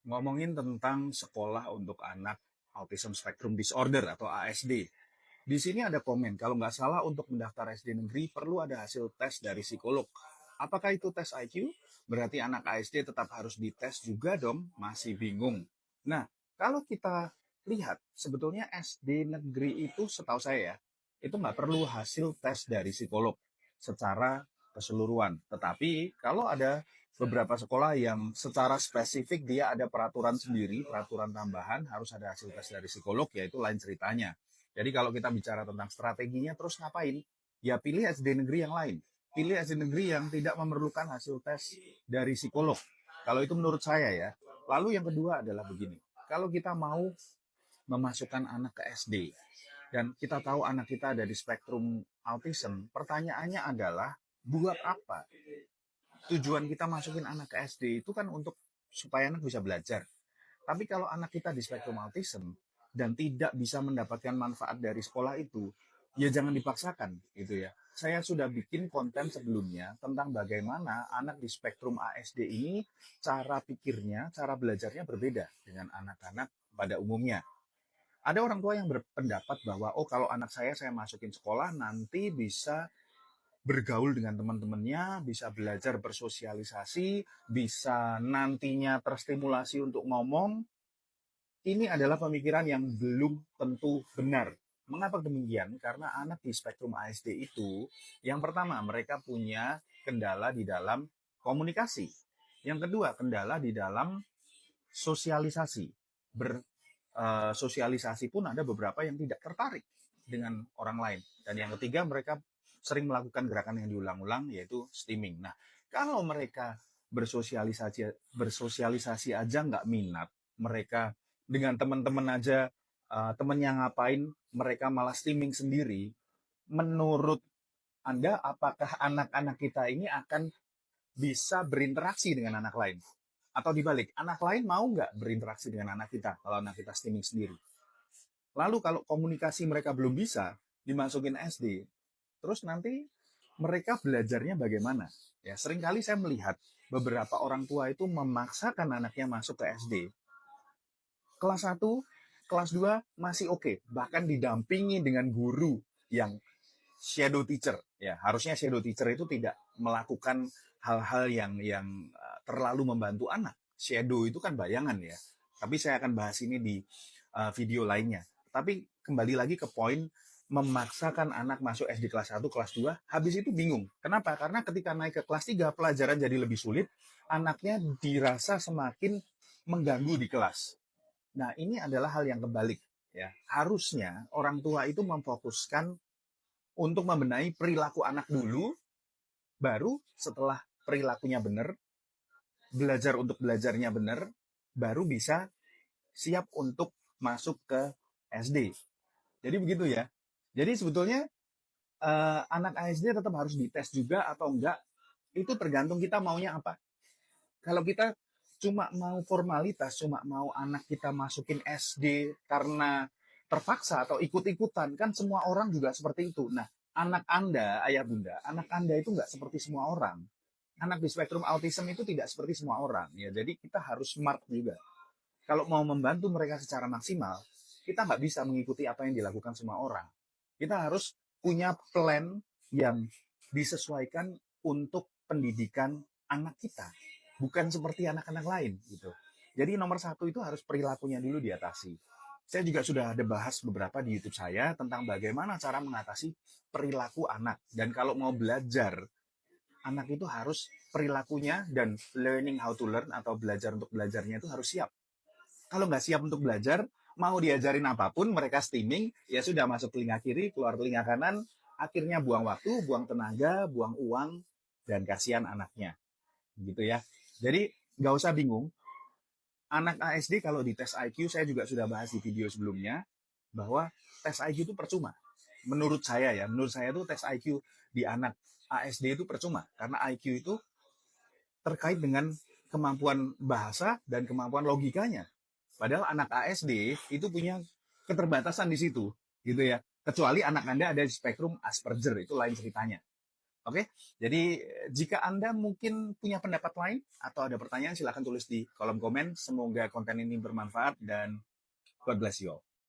Ngomongin tentang sekolah untuk anak Autism Spectrum Disorder atau ASD. Di sini ada komen, kalau nggak salah untuk mendaftar SD negeri perlu ada hasil tes dari psikolog. Apakah itu tes IQ? Berarti anak ASD tetap harus dites juga dong? Masih bingung. Nah, kalau kita lihat, sebetulnya SD negeri itu setahu saya, itu nggak perlu hasil tes dari psikolog secara keseluruhan. Tetapi kalau ada beberapa sekolah yang secara spesifik dia ada peraturan sendiri, peraturan tambahan, harus ada hasil tes dari psikolog, yaitu lain ceritanya. Jadi kalau kita bicara tentang strateginya, terus ngapain? Ya pilih SD negeri yang lain. Pilih SD negeri yang tidak memerlukan hasil tes dari psikolog. Kalau itu menurut saya ya. Lalu yang kedua adalah begini. Kalau kita mau memasukkan anak ke SD, dan kita tahu anak kita ada di spektrum autism, pertanyaannya adalah, buat apa tujuan kita masukin anak ke SD itu kan untuk supaya anak bisa belajar. Tapi kalau anak kita di spektrum autism dan tidak bisa mendapatkan manfaat dari sekolah itu, ya jangan dipaksakan gitu ya. Saya sudah bikin konten sebelumnya tentang bagaimana anak di spektrum ASD ini cara pikirnya, cara belajarnya berbeda dengan anak-anak pada umumnya. Ada orang tua yang berpendapat bahwa oh kalau anak saya masukin sekolah nanti bisa bergaul dengan teman-temannya, bisa belajar bersosialisasi, bisa nantinya terstimulasi untuk ngomong. Ini adalah pemikiran yang belum tentu benar. Mengapa demikian? Karena anak di spektrum ASD itu, yang pertama, mereka punya kendala di dalam komunikasi. Yang kedua, kendala di dalam sosialisasi. Bersosialisasi pun ada beberapa yang tidak tertarik dengan orang lain. Dan yang ketiga, mereka sering melakukan gerakan yang diulang-ulang, yaitu stimming. Nah, kalau mereka bersosialisasi aja nggak minat, mereka dengan teman-teman aja, temennya ngapain, mereka malah stimming sendiri. Menurut Anda, apakah anak-anak kita ini akan bisa berinteraksi dengan anak lain? Atau dibalik, anak lain mau nggak berinteraksi dengan anak kita kalau anak kita stimming sendiri? Lalu kalau komunikasi mereka belum bisa, dimasukin SD, terus nanti mereka belajarnya bagaimana? Ya, seringkali saya melihat beberapa orang tua itu memaksakan anaknya masuk ke SD. Kelas 1, kelas 2 masih oke, bahkan didampingi dengan guru yang shadow teacher. Ya, harusnya shadow teacher itu tidak melakukan hal-hal yang terlalu membantu anak. Shadow itu kan bayangan ya. Tapi saya akan bahas ini di video lainnya. Tapi kembali lagi ke poin, memaksakan anak masuk SD kelas 1, kelas 2, habis itu bingung. Kenapa? Karena ketika naik ke kelas 3, pelajaran jadi lebih sulit, anaknya dirasa semakin mengganggu di kelas. Nah, ini adalah hal yang kebalik. Ya, harusnya orang tua itu memfokuskan untuk membenahi perilaku anak dulu, baru setelah perilakunya benar, belajar untuk belajarnya benar, baru bisa siap untuk masuk ke SD. Jadi begitu ya. Jadi sebetulnya anak ASD tetap harus dites juga atau enggak, itu tergantung kita maunya apa. Kalau kita cuma mau formalitas, cuma mau anak kita masukin SD karena terpaksa atau ikut-ikutan, kan semua orang juga seperti itu. Nah, anak Anda, ayah bunda, anak Anda itu nggak seperti semua orang. Anak di spektrum autism itu tidak seperti semua orang. Ya, jadi kita harus smart juga. Kalau mau membantu mereka secara maksimal, kita nggak bisa mengikuti apa yang dilakukan semua orang. Kita harus punya plan yang disesuaikan untuk pendidikan anak kita, bukan seperti anak-anak lain gitu. Jadi nomor satu itu harus perilakunya dulu diatasi. Saya juga sudah ada bahas beberapa di YouTube saya tentang bagaimana cara mengatasi perilaku anak. Dan kalau mau belajar, anak itu harus perilakunya dan learning how to learn atau belajar untuk belajarnya itu harus siap. Kalau nggak siap untuk belajar, mau diajarin apapun, mereka stimming, ya sudah masuk telinga kiri, keluar telinga kanan, akhirnya buang waktu, buang tenaga, buang uang, dan kasihan anaknya. Gitu ya. Jadi nggak usah bingung. Anak ASD kalau di tes IQ, saya juga sudah bahas di video sebelumnya, bahwa tes IQ itu percuma. Menurut saya ya, menurut saya tuh tes IQ di anak ASD itu percuma. Karena IQ itu terkait dengan kemampuan bahasa dan kemampuan logikanya. Padahal anak ASD itu punya keterbatasan di situ, gitu ya. Kecuali anak Anda ada di spektrum Asperger, itu lain ceritanya. Oke, jadi jika Anda mungkin punya pendapat lain atau ada pertanyaan, silahkan tulis di kolom komen. Semoga konten ini bermanfaat dan God bless you all.